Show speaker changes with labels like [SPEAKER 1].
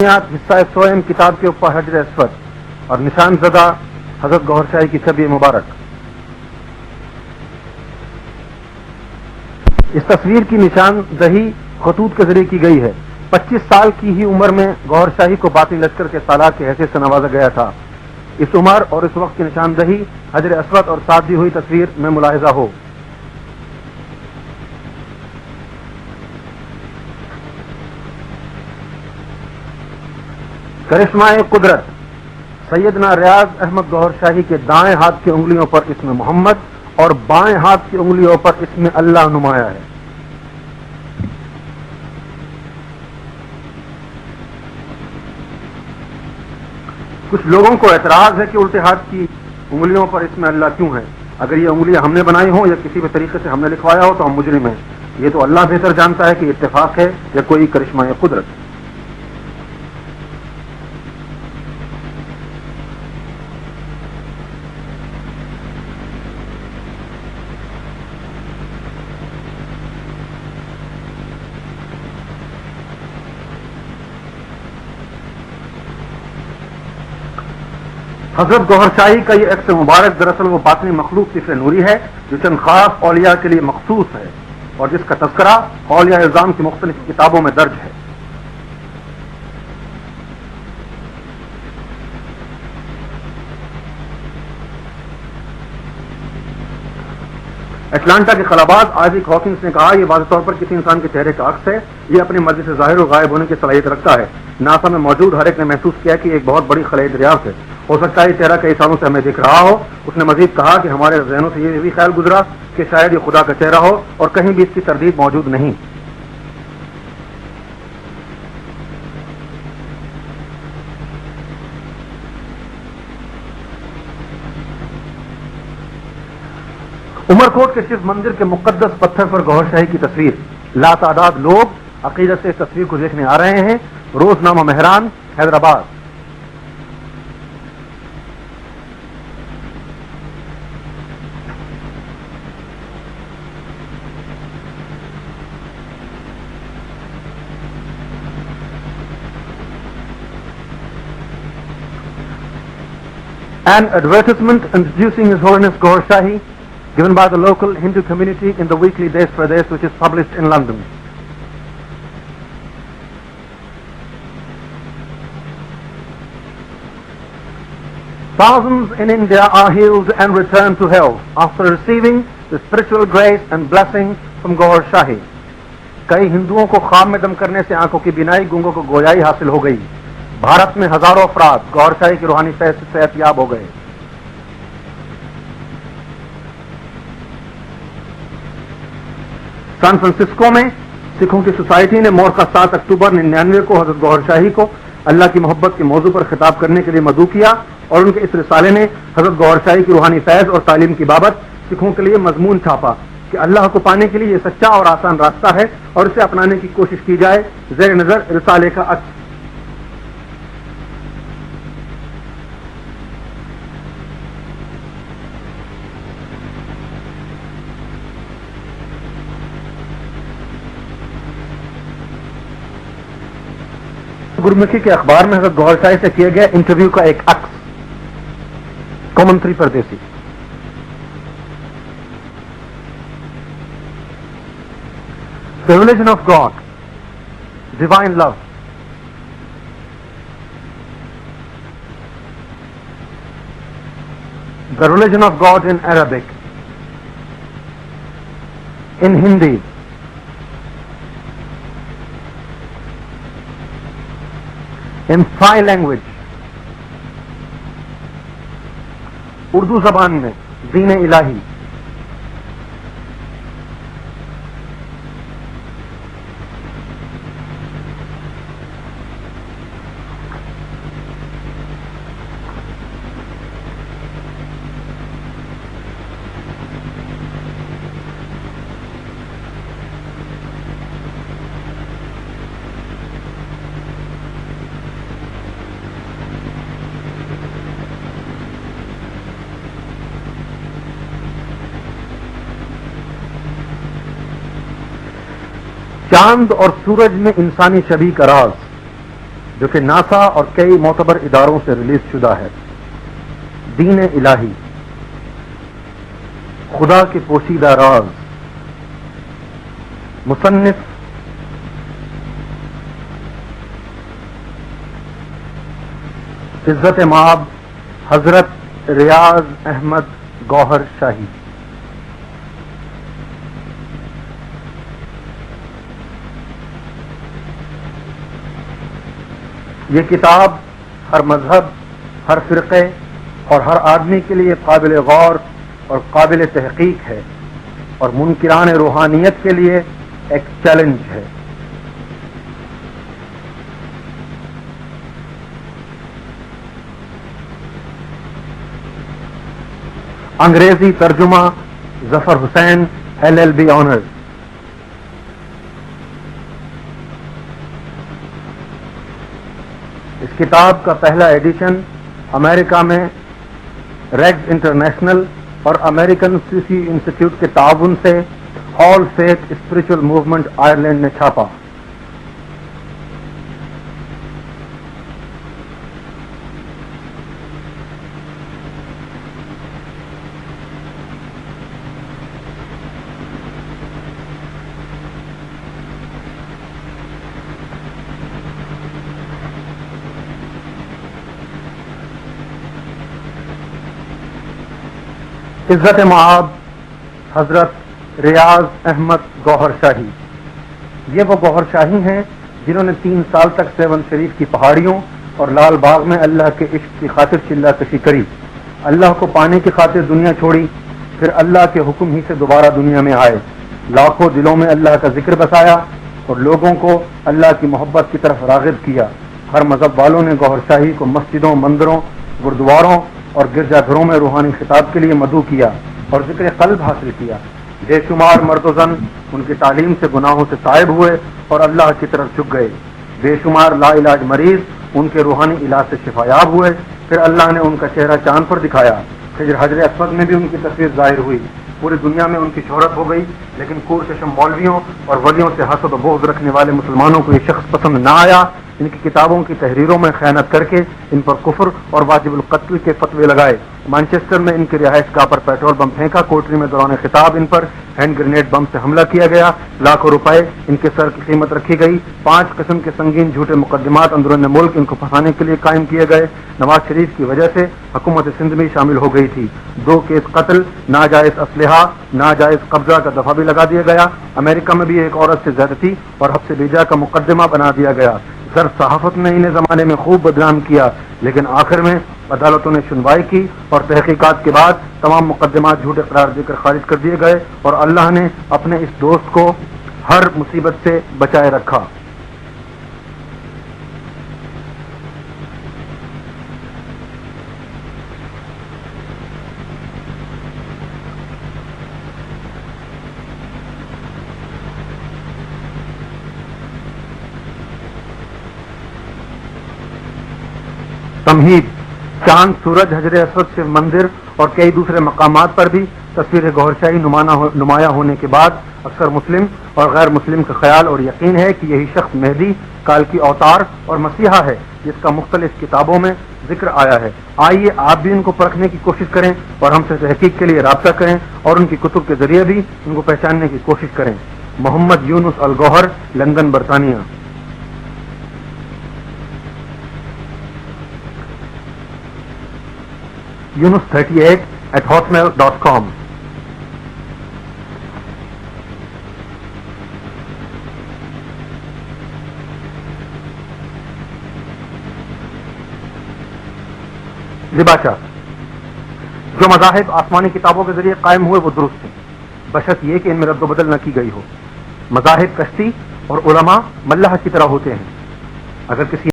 [SPEAKER 1] حصہ سوئم کتاب کے اوپر حجر اسود اور نشان زدہ حضرت گوہر شاہی کی چھبی مبارک. اس تصویر کی نشان دہی خطوط کے ذریعے کی گئی ہے. 25 سال کی ہی عمر میں گوہر شاہی کو باطنی لشکر کے سالار کی حیثیت سے نوازا گیا تھا. اس عمر اور اس وقت کی نشاندہی حجر اسود اور سادی ہوئی تصویر میں ملاحظہ ہو. کرشمہ قدرت سیدنا ریاض احمد گوہر شاہی کے دائیں ہاتھ کی انگلیوں پر اسم محمد اور بائیں ہاتھ کی انگلیوں پر اسم اللہ نمایاں ہے. کچھ لوگوں کو اعتراض ہے کہ الٹے ہاتھ کی انگلیوں پر اسم اللہ کیوں ہے. اگر یہ انگلیاں ہم نے بنائی ہوں یا کسی بھی طریقے سے ہم نے لکھوایا ہو تو ہم مجرم ہیں. یہ تو اللہ بہتر جانتا ہے کہ اتفاق ہے یا کوئی کرشمہ قدرت. حضرت گوہر شاہی کا یہ عکس مبارک دراصل وہ باطنی مخلوق صفر نوری ہے جو چند خاص اولیاء کے لیے مخصوص ہے اور جس کا تذکرہ اولیاء اعظام کی مختلف کتابوں میں درج ہے. اٹلانٹا کے خلاباز آئزیک ہاکنگز نے کہا یہ واضح طور پر کسی انسان کے چہرے کا عکس ہے. یہ اپنی مرضی سے ظاہر و غائب ہونے کی صلاحیت رکھتا ہے. ناسا میں موجود ہر ایک نے محسوس کیا کہ ایک بہت بڑی خلائی دریافت ہے. ہو سکتا ہے یہ چہرہ کئی سالوں سے ہمیں دکھ رہا ہو. اس نے مزید کہا کہ ہمارے ذہنوں سے یہ بھی خیال گزرا کہ شاید یہ خدا کا چہرہ ہو اور کہیں بھی اس کی تردید موجود نہیں. عمر کوٹ کے شیو مندر کے مقدس پتھر پر گوہر شاہی کی تصویر. لاتعداد لوگ عقیدت سے اس تصویر کو دیکھنے آ رہے ہیں. روزنامہ Mehran Hyderabad. An advertisement introducing His Holiness Gohar Shahi given by the local Hindu community in the weekly Desh Pradesh, which is published in London. Thousands in India are healed and return to health after receiving the spiritual grace and blessing from Gohar Shahi. کئی ہندوؤں کو خواب میں دم کرنے سے آنکھوں کی بینائی، گونگوں کو گویائی حاصل ہو گئی. بھارت میں ہزاروں افراد گوہر شاہی کی روحانی فیض سے صحت یاب ہو گئے. سان فرانسسکو میں سکھوں کی سوسائٹی نے مورخہ 7 اکتوبر 1999 کو حضرت گوہر شاہی کو اللہ کی محبت کے موضوع پر خطاب کرنے کے لیے مدعو کیا اور ان کے اس رسالے نے حضرت گوہر شاہی کی روحانی فیض اور تعلیم کی بابت سکھوں کے لیے مضمون چھاپا کہ اللہ کو پانے کے لیے یہ سچا اور آسان راستہ ہے اور اسے اپنانے کی کوشش کی جائے. زیر نظر رسالے کا عکس. گرمکھی کے اخبار میں حضرت گوہر شاہی سے کیے گئے انٹرویو کا ایک عکس. Commentary Pardesi. The religion of God, divine love. The religion of God in Arabic, in Hindi, in Thai language, Urdu زبان میں دین الہی. چاند اور سورج میں انسانی شبیہ کا راز. جو کہ ناسا اور کئی معتبر اداروں سے ریلیز شدہ ہے۔ دین الہی، خدا کے پوشیدہ راز، مصنف عزت مآب حضرت ریاض احمد گوہر شاہی۔ یہ کتاب ہر مذہب، ہر فرقے اور ہر آدمی کے لیے قابل غور اور قابل تحقیق ہے، اور منکران روحانیت کے لیے ایک چیلنج ہے۔ انگریزی ترجمہ ظفر حسین LLB آنرز۔ اس کتاب کا پہلا ایڈیشن امریکہ میں ریگز انٹرنیشنل اور امریکن سیسی انسٹیٹیوٹ کے تعاون سے آل فیتھ اسپریچول موومنٹ آئرلینڈ نے چھاپا۔ عزت مآب حضرت ریاض احمد گوہر شاہی۔ یہ وہ گوہر شاہی ہیں جنہوں نے 3 سال تک سیون شریف کی پہاڑیوں اور لال باغ میں اللہ کے عشق کی خاطر چلہ کشی کری، اللہ کو پانے کی خاطر دنیا چھوڑی، پھر اللہ کے حکم ہی سے دوبارہ دنیا میں آئے، لاکھوں دلوں میں اللہ کا ذکر بسایا اور لوگوں کو اللہ کی محبت کی طرف راغب کیا۔ ہر مذہب والوں نے گوہر شاہی کو مسجدوں، مندروں، گردواروں اور گرجا گھروں میں روحانی خطاب کے لیے مدعو کیا اور ذکر قلب حاصل کیا۔ بے شمار مرد و زن ان کی تعلیم سے گناہوں سے تائب ہوئے اور اللہ کی طرف جھک گئے۔ بے شمار لا علاج مریض ان کے روحانی علاج سے شفایاب ہوئے۔ پھر اللہ نے ان کا چہرہ چاند پر دکھایا۔ پھر حجر اسود میں بھی ان کی تصویر ظاہر ہوئی۔ پوری دنیا میں ان کی شہرت ہو گئی، لیکن کور چشم مولویوں اور ولیوں سے حسد و بغض رکھنے والے مسلمانوں کو یہ شخص پسند نہ آیا۔ ان کی کتابوں کی تحریروں میں خیانت کر کے ان پر کفر اور واجب القتل کے فتوے لگائے۔ مانچسٹر میں ان کی رہائش گاہ پر پیٹرول بم پھینکا۔ کوٹری میں دوران خطاب ان پر ہینڈ گرینیڈ بم سے حملہ کیا گیا۔ لاکھوں روپے ان کے سر کی قیمت رکھی گئی۔ 5 قسم کے سنگین جھوٹے مقدمات اندرون ملک ان کو پھنسانے کے لیے قائم کیے گئے۔ نواز شریف کی وجہ سے حکومت سندھ میں شامل ہو گئی تھی۔ 2 کیس قتل، ناجائز اسلحہ، ناجائز قبضہ کا دفعہ بھی لگا دیا گیا۔ امریکہ میں بھی ایک عورت سے زیادتی اور حبس بیجا کا مقدمہ بنا دیا گیا۔ زر صحافت نے انہیں زمانے میں خوب بدنام کیا، لیکن آخر میں عدالتوں نے سنوائی کی اور تحقیقات کے بعد تمام مقدمات جھوٹے قرار دے کر خارج کر دیے گئے، اور اللہ نے اپنے اس دوست کو ہر مصیبت سے بچائے رکھا۔ تمہید، چاند، سورج، حجر اسود، شیو مندر اور کئی دوسرے مقامات پر بھی تصویر گوہر شاہی نمایاں ہونے کے بعد اکثر مسلم اور غیر مسلم کا خیال اور یقین ہے کہ یہی شخص مہدی، کال کی اوتار اور مسیحا ہے، جس کا مختلف کتابوں میں ذکر آیا ہے۔ آئیے آپ بھی ان کو پرکھنے کی کوشش کریں اور ہم سے تحقیق کے لیے رابطہ کریں اور ان کی کتب کے ذریعے بھی ان کو پہچاننے کی کوشش کریں۔ محمد یونس الگوہر، لندن، برطانیہ۔ yunus38@hotmail.com۔ لباشا، جو مذاہب آسمانی کتابوں کے ذریعے قائم ہوئے وہ درست ہیں، بشرط یہ کہ ان میں رد و بدل نہ کی گئی ہو۔ مذاہب کشتی اور علماء ملح کی طرح ہوتے ہیں، اگر کسی